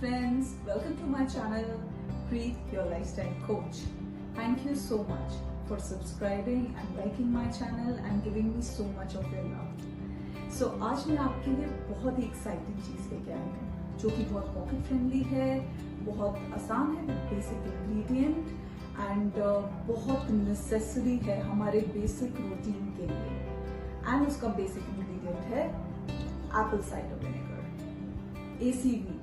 friends, welcome to my channel Preet Your Lifestyle Coach. Thank you so much for subscribing and liking my channel and giving me so much of your love. So आज मैं आपके लिए बहुत ही exciting चीज लेके आई हूँ जो कि बहुत पॉकेट फ्रेंडली है, बहुत आसान है, बेसिक इंग्रेडिएंट एंड बहुत नेसेसरी है हमारे बेसिक रूटीन के लिए। एंड उसका बेसिक इंग्रेडिएंट है Apple cider vinegar, ACV।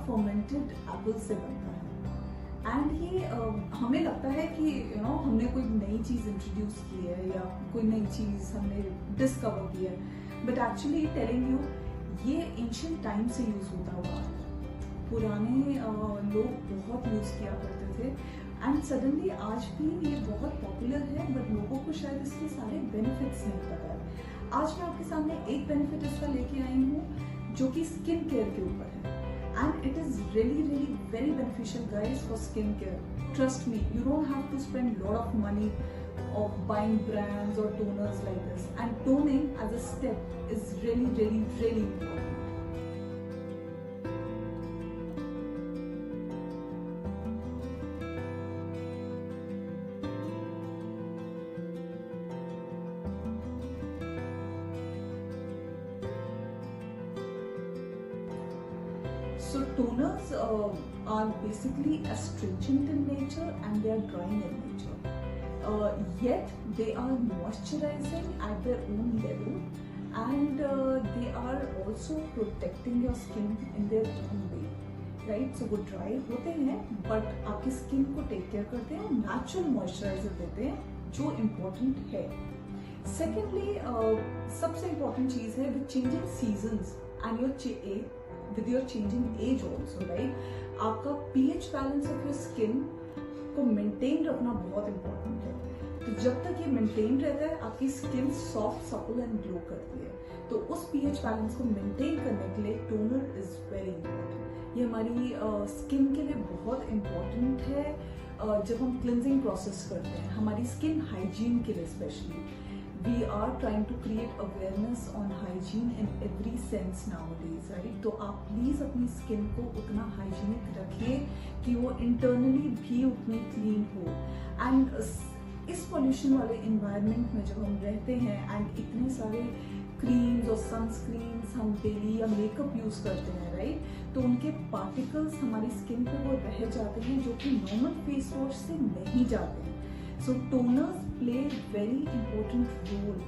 Fermented Apple से बनता है एंड ये हमें लगता है कि हमने कोई नई चीज इंट्रोड्यूस की है या कोई नई चीज हमने डिस्कवर की है, बट एक्चुअली टेलिंग यू ये एंशिएंट टाइम से यूज होता हुआ पुराने लोग बहुत यूज किया करते थे एंड सडनली आज भी ये बहुत पॉपुलर है, बट लोगों को शायद इसके सारे बेनिफिट्स नहीं पता है। आज मैं आपके सामने एक बेनिफिट इसका लेके आई हूँ जो कि स्किन केयर के ऊपर है। And it is really very beneficial guys for skincare. Trust me, you don't have to spend a lot of money of buying brands or toners like this. And toning as a step is really important. So toners are basically astringent in nature and they are drying in nature. Yet they are moisturizing at their own level and they are also protecting your skin in their own way. Right? So वो dry होते हैं but आपकी skin को take care करते हैं, natural moisturizer देते हैं जो important है. Secondly, सबसे important चीज है with changing seasons and your with your changing age also, right? आपका pH balance of your skin को maintain रखना बहुत important है। तो जब तक ये maintain रहता है आपकी skin soft, supple and glow करती है। तो उस pH balance को maintain करने के लिए toner is very important। ये हमारी skin के लिए बहुत important है जब हम cleansing process करते हैं, हमारी skin hygiene के लिए especially। We are trying to create awareness on hygiene in every sense nowadays, right? तो आप प्लीज अपनी स्किन को उतना हाइजीनिक रखिए कि वो इंटरनली भी उतनी क्लीन हो। एंड इस पॉल्यूशन वाले इन्वायरमेंट में जब हम रहते हैं एंड इतने सारे क्रीम्स और सनस्क्रीन्स हम डेली या मेकअप यूज करते हैं, राइट? तो उनके पार्टिकल्स हमारी स्किन पे वो रह जाते हैं जो कि नॉर्मल फेस वॉश से नहीं जाते हैं। So toners play very important role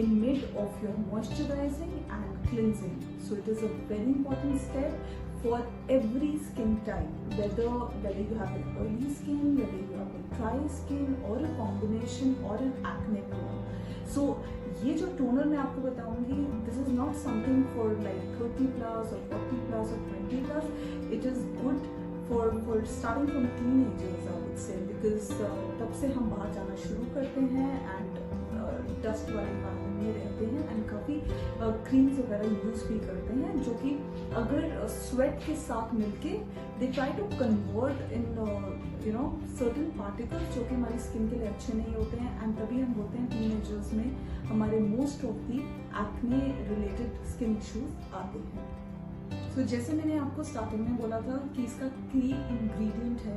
in mid of your moisturizing and cleansing. So it is a very important step for every skin type, whether you have an oily skin, whether you have a dry skin or a combination or an acne prone. So ये जो toner मैं आपको बताऊंगी, this is not something for like 30 plus or 40 plus or 20 plus. It is good for starting from teenagers, I would say, because तब से हम बाहर जाना शुरू करते हैं एंड डस्ट वाले इन्वायरमेंट में रहते हैं एंड काफ़ी क्रीम्स वगैरह यूज भी करते हैं जो कि अगर स्वेट के साथ मिलके they try to convert in certain particles जो कि हमारी स्किन के लिए अच्छे नहीं होते हैं एंड तभी हम बोलते हैं टीनेजर्स में हमारे most of the acne related skin issues आते हैं। तो जैसे मैंने आपको स्टार्टिंग में बोला था कि इसका की इंग्रेडिएंट है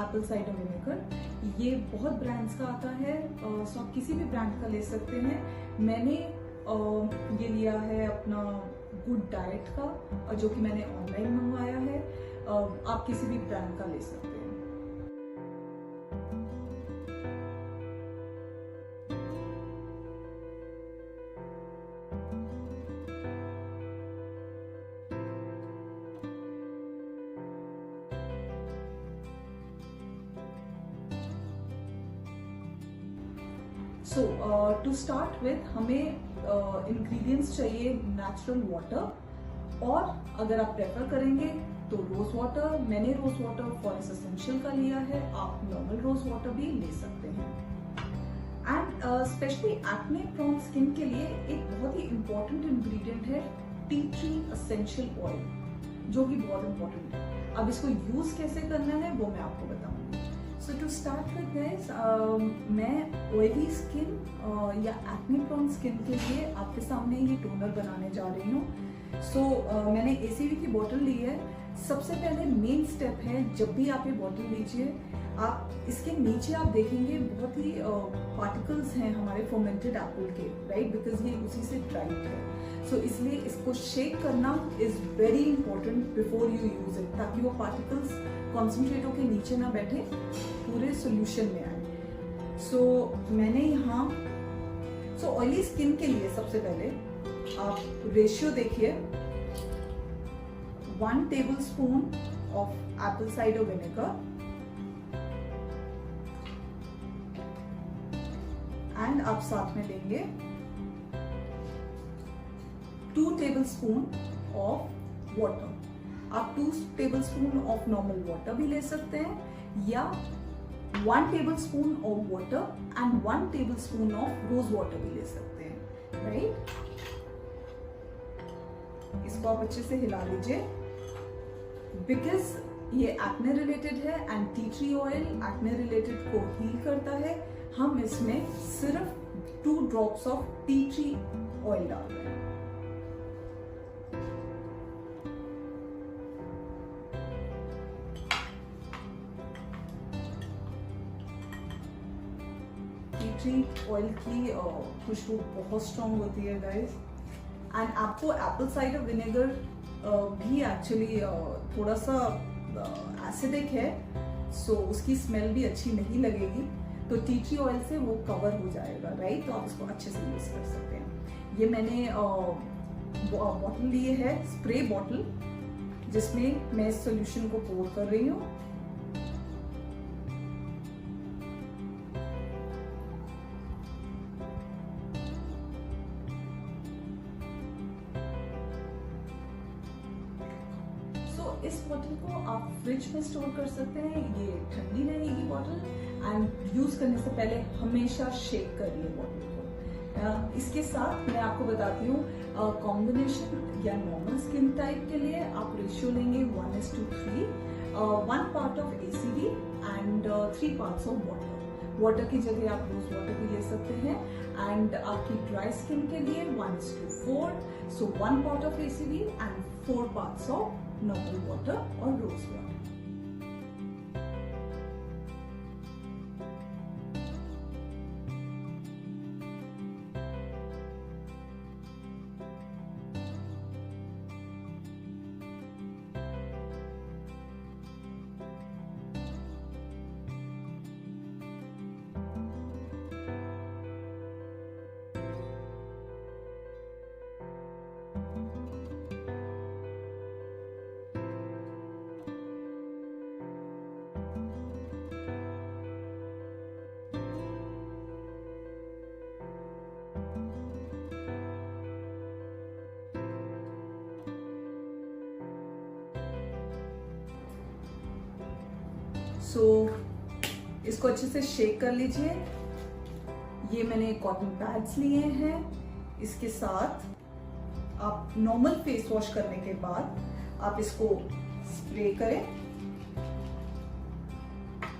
एप्पल साइडर विनेगर। ये बहुत ब्रांड्स का आता है, सो आप किसी भी ब्रांड का ले सकते हैं। मैंने ये लिया है अपना गुड डाइट का जो कि मैंने ऑनलाइन मंगवाया है। आप किसी भी ब्रांड का ले सकते हैं। सो टू स्टार्ट विथ हमें इंग्रेडिएंट्स चाहिए नेचुरल वाटर और अगर आप प्रेफर करेंगे तो रोज वाटर। मैंने रोज वाटर फॉरेस्ट एसेंशियल का लिया है, आप नॉर्मल रोज वाटर भी ले सकते हैं। And specially acne prone skin के लिए एक बहुत ही इंपॉर्टेंट इंग्रेडिएंट है टी ट्री एसेंशियल ऑयल, जो कि बहुत इंपॉर्टेंट है। अब इसको यूज कैसे करना है वो मैं आपको बताऊंगी। सो टू स्टार्ट विद गाइस, मैं ऑयली स्किन या एक्ने प्रोन स्किन के लिए आपके सामने ये टोनर बनाने जा रही हूँ। सो मैंने ACV की बोतल ली है। सबसे पहले मेन स्टेप है, जब भी आप ये बोतल लीजिए, आप इसके नीचे आप देखेंगे बहुत ही पार्टिकल्स हैं हमारे फर्मेंटेड एप्पल के, राइट, बिकॉज ये उसी से ड्राइड है। सो इसलिए इसको शेक करना is very important before you use it, ताकि वो पार्टिकल्स कॉन्सेंट्रेटों के नीचे ना बैठे, पूरे सोल्यूशन में आए। सो मैंने यहाँ ऑयली स्किन के लिए सबसे पहले आप रेशियो देखिए, 1 tablespoon of apple cider vinegar and आप साथ में लेंगे 2 tablespoon of water। आप 2 tablespoon of normal water भी ले सकते हैं, या 1 tablespoon of water and 1 tablespoon of rose water भी ले सकते हैं, राइट। इसको आप अच्छे से हिला लीजिए, बिकॉज ये एक्ने रिलेटेड है and tea tree oil acne related को हील करता है। हम इसमें सिर्फ 2 drops of tea tree oil डाल रहे हैं। टी ट्री ऑयल की खुशबू बहुत स्ट्रॉन्ग होती है गाइस, एंड आपको एप्पल साइडर विनेगर भी एक्चुअली थोड़ा सा एसिडिक है, सो उसकी स्मेल भी अच्छी नहीं लगेगी, तो टी ट्री ऑयल से वो कवर हो जाएगा, राइट। तो आप इसको अच्छे से यूज कर सकते हैं। ये मैंने बॉटल लिए है, स्प्रे बॉटल, जिसमें मैं इस सोल्यूशन को पोर कर रही हूँ। इस बोतल को आप फ्रिज में स्टोर कर सकते हैं, ये ठंडी रहेगी बोतल, एंड यूज करने से पहले हमेशा शेक करिए बोतल को। इसके साथ मैं आपको बताती हूँ कॉम्बिनेशन या नॉर्मल स्किन टाइप के लिए आप रेशियो लेंगे 1:3, 1 part of ACV and 3 parts of water। Water की जगह आप रोज वाटर भी ले सकते हैं, एंड आपकी ड्राई स्किन के लिए 1:4, सो 1 part of ACV and 4 parts of normal water or rose water। सो इसको अच्छे से शेक कर लीजिए। ये मैंने कॉटन पैड्स लिए हैं। इसके साथ आप नॉर्मल फेस वॉश करने के बाद आप इसको स्प्रे करें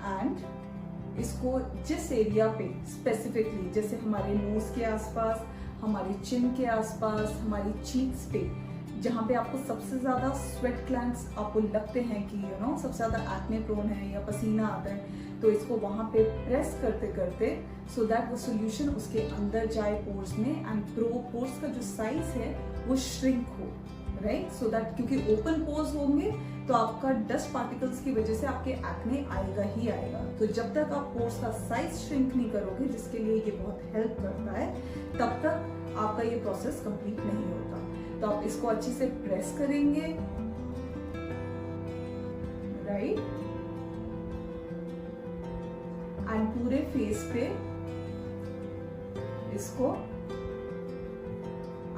एंड इसको जिस एरिया पे स्पेसिफिकली, जैसे हमारे नोज के आसपास, हमारी चिन के आसपास, हमारी चीक्स पे, जहाँ पे आपको सबसे ज्यादा स्वेट ग्लैंड्स आपको लगते हैं कि सबसे ज्यादा एक्ने प्रोन है या पसीना आता है, तो इसको वहां पे प्रेस करते करते सो दैट वो सोल्यूशन उसके अंदर जाए पोर्स में, एंड पोर्स का जो साइज है वो श्रिंक हो, राइट, सो दैट, क्योंकि ओपन पोर्स होंगे तो आपका डस्ट पार्टिकल्स की वजह से आपके एक्ने आएगा ही आएगा। तो जब तक आप पोर्स का साइज श्रिंक नहीं करोगे, जिसके लिए ये बहुत हेल्प करता है, तब तक आपका ये प्रोसेस कंप्लीट नहीं होता। तो आप इसको अच्छे से प्रेस करेंगे, राइट, एंड पूरे फेस पे इसको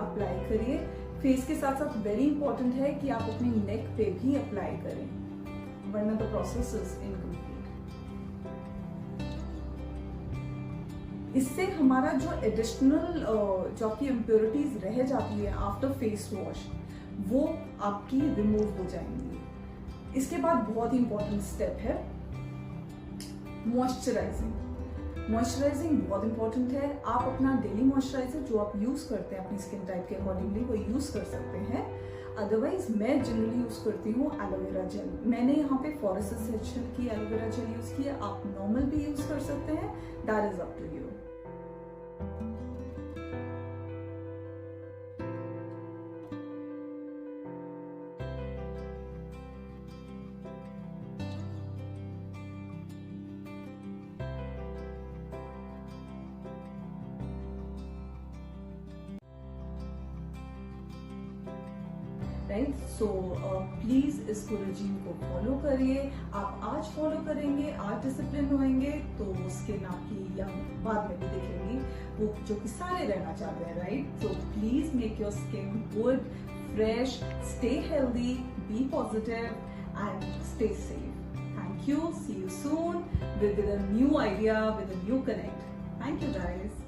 अप्लाई करिए। फेस के साथ साथ वेरी इंपॉर्टेंट है कि आप अपने नेक पे भी अप्लाई करें, वरना द प्रोसेस इज इनकम्प्लीट। इससे हमारा जो एडिशनल जो आपकी इम्प्योरिटीज रह जाती है आफ्टर फेस वॉश, वो आपकी रिमूव हो जाएंगी। इसके बाद बहुत ही इंपॉर्टेंट स्टेप है मॉइस्चराइजिंग। मॉइस्चराइजिंग बहुत इंपॉर्टेंट है। आप अपना डेली मॉइस्चराइजर जो आप यूज करते हैं अपनी स्किन टाइप के अकॉर्डिंगली वो यूज कर सकते हैं। अदरवाइज मैं जनरली यूज करती हूँ एलोवेरा जेल। मैंने यहाँ पे फॉरेस्ट एसेंशियल की एलोवेरा जेल यूज की है, आप नॉर्मल भी यूज कर सकते हैं, that is up to you. Right, so please इस रेजिम को फॉलो करिए। आप आज फॉलो करेंगे, आज डिसिप्लिन होंगे तो स्किन आपकी यंग बाद में भी दिखेगी, वो जो कि सारे रहना चाहते हैं, right. So please make your skin good, fresh, stay healthy, be positive and stay safe. Thank you, see you soon with a new idea, with a new connect. Thank you guys.